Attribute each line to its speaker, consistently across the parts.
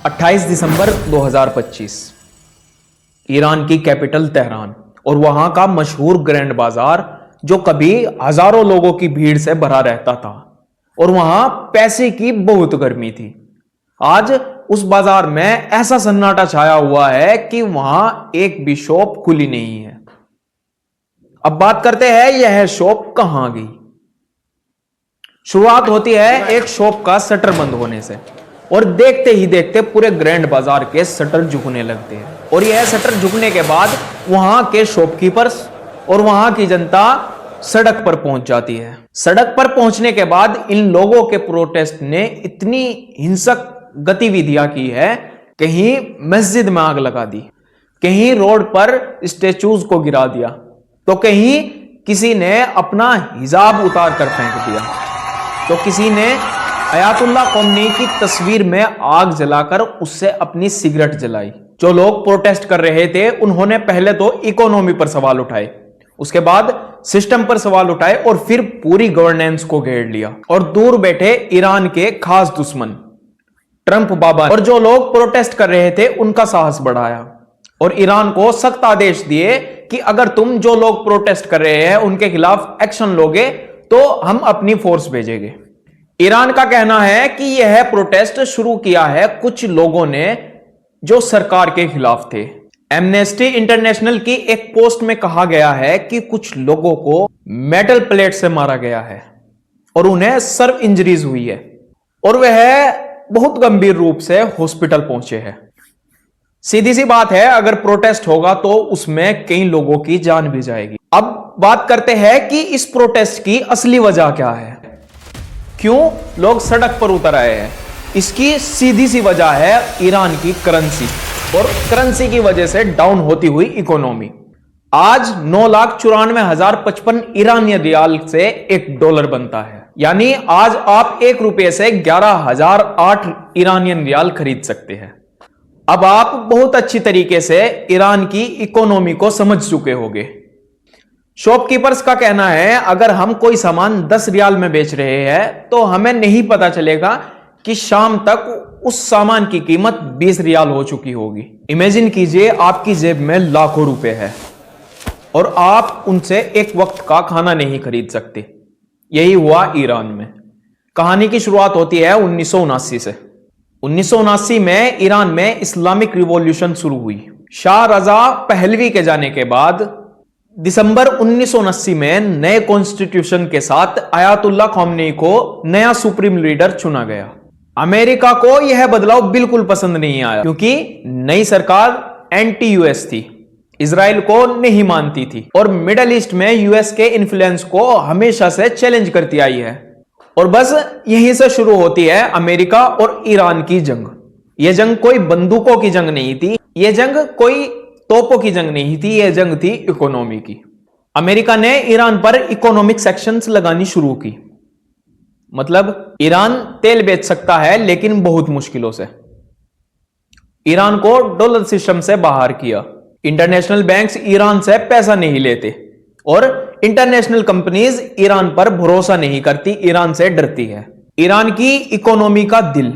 Speaker 1: 28 दिसंबर 2025 Iran की capital Tehran और वहां का मशहूर ग्रैंड बाजार जो कभी हजारों लोगों की भीड़ से भरा रहता था और वहां पैसे की बहुत गर्मी थी। आज उस बाजार में ऐसा सन्नाटा छाया हुआ है कि वहां एक भी शॉप खुली नहीं है। अब बात करते हैं यह शॉप कहां गई। शुरुआत होती है एक शॉप का शटर बंद होने से और देखते ही देखते पूरे ग्रैंड बाजार के शटर झुकने लगते हैं और यह शटर झुकने के बाद वहां के शॉपकीपर्स और वहां की जनता सड़क पर पहुंच जाती है। सड़क पर पहुंचने के बाद इन लोगों के प्रोटेस्ट ने इतनी हिंसक गतिविधियां की है, कहीं मस्जिद में आग लगा दी, कहीं रोड पर स्टेचूज को गिरा दिया, तो कहीं किसी ने अपना हिजाब उतार कर फेंक दिया, तो किसी ने अयातुल्ला खोमेनी की तस्वीर में आग जलाकर उससे अपनी सिगरेट जलाई। जो लोग प्रोटेस्ट कर रहे थे उन्होंने पहले तो इकोनॉमी पर सवाल उठाए, उसके बाद सिस्टम पर सवाल उठाए और फिर पूरी गवर्नेंस को घेर लिया। और दूर बैठे ईरान के खास दुश्मन ट्रंप बाबा और जो लोग प्रोटेस्ट कर रहे थे उनका साहस बढ़ाया और ईरान को सख्त आदेश दिए कि अगर तुम जो लोग प्रोटेस्ट कर रहे हैं उनके खिलाफ एक्शन लोगे तो हम अपनी फोर्स भेजेंगे। ईरान का कहना है कि यह प्रोटेस्ट शुरू किया है कुछ लोगों ने जो सरकार के खिलाफ थे। एमनेस्टी इंटरनेशनल की एक पोस्ट में कहा गया है कि कुछ लोगों को मेटल प्लेट से मारा गया है और उन्हें सर्व इंजरीज हुई है और वह बहुत गंभीर रूप से हॉस्पिटल पहुंचे हैं। सीधी सी बात है, अगर प्रोटेस्ट होगा तो उसमें कई लोगों की जान भी जाएगी। अब बात करते हैं कि इस प्रोटेस्ट की असली वजह क्या है, क्यों लोग सड़क पर उतर आए हैं। इसकी सीधी सी वजह है ईरान की करेंसी और करेंसी की वजह से डाउन होती हुई इकोनॉमी। आज 9,94,055 ईरानी रियाल से $1 बनता है, यानी आज आप ₹1 से 11,008 ईरानियन रियाल खरीद सकते हैं। अब आप बहुत अच्छी तरीके से ईरान की इकोनॉमी को समझ चुके होंगे। शॉपकीपर्स का कहना है अगर हम कोई सामान 10 रियाल में बेच रहे हैं तो हमें नहीं पता चलेगा कि शाम तक उस सामान की कीमत 20 रियाल हो चुकी होगी। इमेजिन कीजिए आपकी जेब में लाखों रुपए है और आप उनसे एक वक्त का खाना नहीं खरीद सकते। यही हुआ ईरान में। कहानी की शुरुआत होती है 1979 से। 1979 में ईरान में इस्लामिक रिवॉल्यूशन शुरू हुई। शाह रजा पहलवी के जाने के बाद दिसंबर 1979 में नए कॉन्स्टिट्यूशन के साथ अयातुल्ला खोमेनी को नया सुप्रीम लीडर चुना गया। अमेरिका को यह बदलाव बिल्कुल पसंद नहीं आया क्योंकि नई सरकार एंटी यूएस थी, इजराइल को नहीं मानती थी और मिडिल ईस्ट में यूएस के इन्फ्लुएंस को हमेशा से चैलेंज करती आई है। और बस यहीं से शुरू होती है अमेरिका और ईरान की जंग। यह जंग कोई बंदूकों की जंग नहीं थी, यह जंग कोई तोपों की जंग नहीं थी, यह जंग थी इकोनॉमी की। अमेरिका ने ईरान पर इकोनॉमिक सैंक्शंस लगानी शुरू की। मतलब ईरान तेल बेच सकता है लेकिन बहुत मुश्किलों से। ईरान को डॉलर सिस्टम से बाहर किया। इंटरनेशनल बैंक्स ईरान से पैसा नहीं लेते और इंटरनेशनल कंपनीज ईरान पर भरोसा नहीं करती, ईरान से डरती है। ईरान की इकोनॉमी का दिल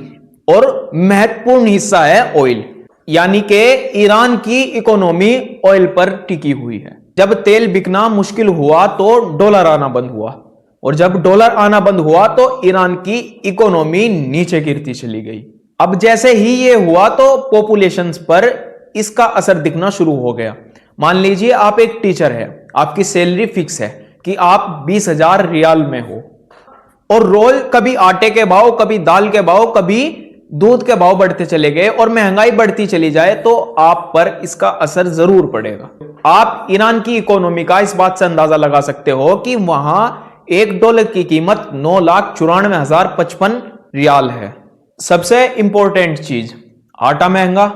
Speaker 1: और महत्वपूर्ण हिस्सा है ऑयल, यानी कि ईरान की इकोनॉमी ऑयल पर टिकी हुई है। जब तेल बिकना मुश्किल हुआ तो डॉलर आना बंद हुआ और जब डॉलर आना बंद हुआ तो ईरान की इकोनॉमी नीचे गिरती चली गई। अब जैसे ही यह हुआ तो पॉपुलेशंस पर इसका असर दिखना शुरू हो गया। मान लीजिए आप एक टीचर है, आपकी सैलरी फिक्स है कि आप 20,000 रियाल में हो और रोज कभी आटे के भाव, कभी दाल के भाव, कभी दूध के भाव बढ़ते चले गए और महंगाई बढ़ती चली जाए तो आप पर इसका असर जरूर पड़ेगा। आप ईरान की इकोनॉमी का इस बात से अंदाजा लगा सकते हो कि वहां $1 की कीमत 9,94,055 रियाल है। सबसे इंपॉर्टेंट चीज, आटा महंगा,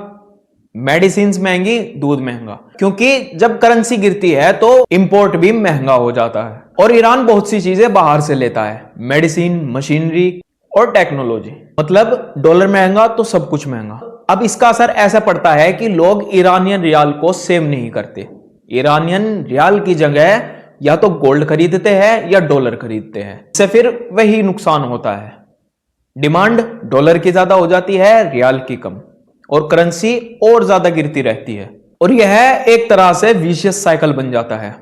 Speaker 1: मेडिसिन महंगी, दूध महंगा, क्योंकि जब करेंसी गिरती है तो इंपोर्ट भी महंगा हो जाता है और ईरान बहुत सी चीजें बाहर से लेता है, मेडिसिन, मशीनरी और टेक्नोलॉजी। मतलब डॉलर महंगा तो सब कुछ महंगा। अब इसका असर ऐसा पड़ता है कि लोग ईरानियन रियाल को सेव नहीं करते। ईरानियन रियाल की जगह या तो गोल्ड खरीदते हैं या डॉलर खरीदते हैं, इससे फिर वही नुकसान होता है। डिमांड डॉलर की ज्यादा हो जाती है, रियाल की कम। और करेंसी और ज्यादा गिरती रहती है। और यह एक तरह से विशियस साइकिल बन जाता है।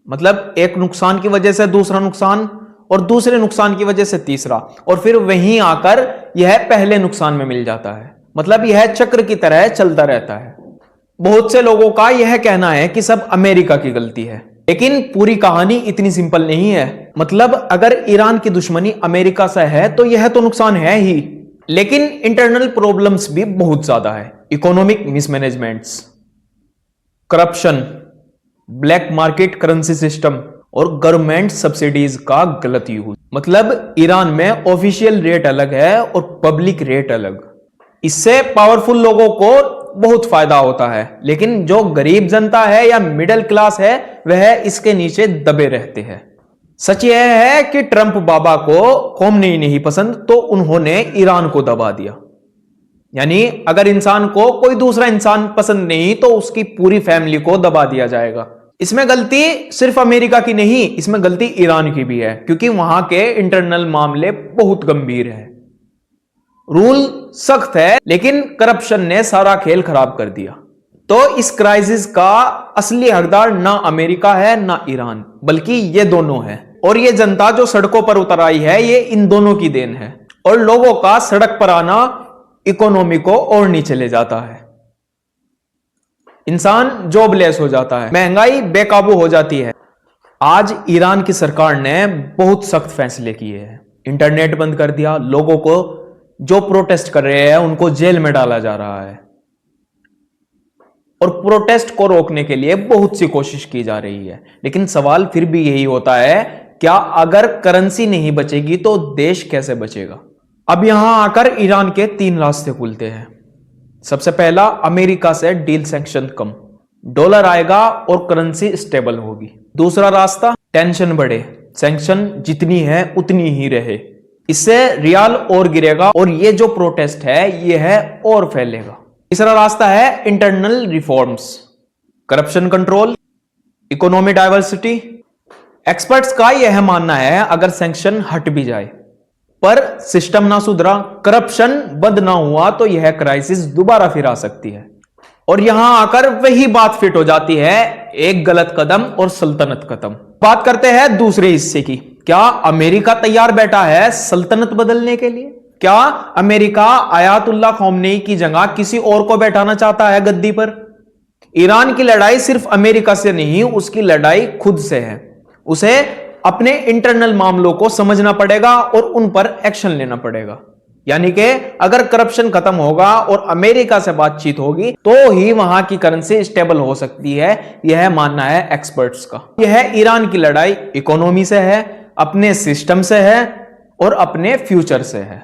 Speaker 1: मतलब एक नुकसान की वजह से दूसरा नुकसान, और दूसरे नुकसान की वजह से तीसरा, और फिर वहीं आकर यह पहले नुकसान में मिल जाता है। मतलब यह चक्र की तरह चलता रहता है। बहुत से लोगों का यह कहना है कि सब अमेरिका की गलती है, लेकिन पूरी कहानी इतनी सिंपल नहीं है। मतलब अगर ईरान की दुश्मनी अमेरिका से है तो यह तो नुकसान है ही, लेकिन इंटरनल प्रॉब्लम्स भी बहुत ज्यादा है। Economic mismanagements, corruption, black market currency system और गवर्नमेंट सब्सिडीज का गलत यूज। मतलब ईरान में ऑफिशियल रेट अलग है और पब्लिक रेट अलग। इससे पावरफुल लोगों को बहुत फायदा होता है, लेकिन जो गरीब जनता है या मिडिल क्लास है वह इसके नीचे दबे रहते हैं। सच यह है कि ट्रंप बाबा को खोमनेई नहीं पसंद तो उन्होंने ईरान को दबा दिया। यानी अगर इंसान को कोई दूसरा इंसान पसंद नहीं तो उसकी पूरी फैमिली को दबा दिया जाएगा। इसमें गलती सिर्फ अमेरिका की नहीं, इसमें गलती ईरान की भी है, क्योंकि वहां के इंटरनल मामले बहुत गंभीर हैं। रूल सख्त है, लेकिन करप्शन ने सारा खेल खराब कर दिया। तो इस क्राइसिस का असली हकदार ना अमेरिका है ना ईरान, बल्कि ये दोनों हैं। और ये जनता जो सड़कों पर उतर आई है ये इन दोनों की देन है। और लोगों का सड़क पर आना इकोनॉमी को और नीचे ले जाता है। इंसान जॉबलेस हो जाता है, महंगाई बेकाबू हो जाती है। आज ईरान की सरकार ने बहुत सख्त फैसले किए हैं। इंटरनेट बंद कर दिया, लोगों को जो प्रोटेस्ट कर रहे हैं उनको जेल में डाला जा रहा है। और प्रोटेस्ट को रोकने के लिए बहुत सी कोशिश की जा रही है, लेकिन सवाल फिर भी यही होता है, क्या अगर करेंसी नहीं बचेगी तो देश कैसे बचेगा? अब यहां आकर ईरान के 3 रास्ते खुलते हैं। सबसे पहला, अमेरिका से डील सैंक्शन कम, डॉलर आएगा और करेंसी स्टेबल होगी। दूसरा रास्ता, टेंशन बढ़े, सैंक्शन जितनी है उतनी ही रहे, इससे रियाल और गिरेगा और ये जो प्रोटेस्ट है ये है और फैलेगा। तीसरा रास्ता है internal reforms, corruption control, economy diversity. Experts का यह मानना है अगर सैंक्शन हट भी जाए पर सिस्टम ना सुधरा, करप्शन बंद ना हुआ तो यह क्राइसिस दोबारा फिर आ सकती है। और यहां आकर वही बात फिट हो जाती है, एक गलत कदम और सल्तनत खत्म। बात करते हैं दूसरे हिस्से की। क्या अमेरिका तैयार बैठा है सल्तनत बदलने के लिए? क्या अमेरिका आयातुल्लाह खोमेनी की जगह किसी और को बैठाना चाहता है गद्दी पर? ईरान की लड़ाई सिर्फ अमेरिका से नहीं, उसकी लड़ाई खुद से है। उसे अपने इंटरनल मामलों को समझना पड़ेगा और उन पर एक्शन लेना पड़ेगा। यानी कि अगर करप्शन खत्म होगा और अमेरिका से बातचीत होगी तो ही वहां की करेंसी स्टेबल हो सकती है, यह मानना है एक्सपर्ट्स का। यह ईरान की लड़ाई इकोनॉमी से है, अपने सिस्टम से है और अपने फ्यूचर से है।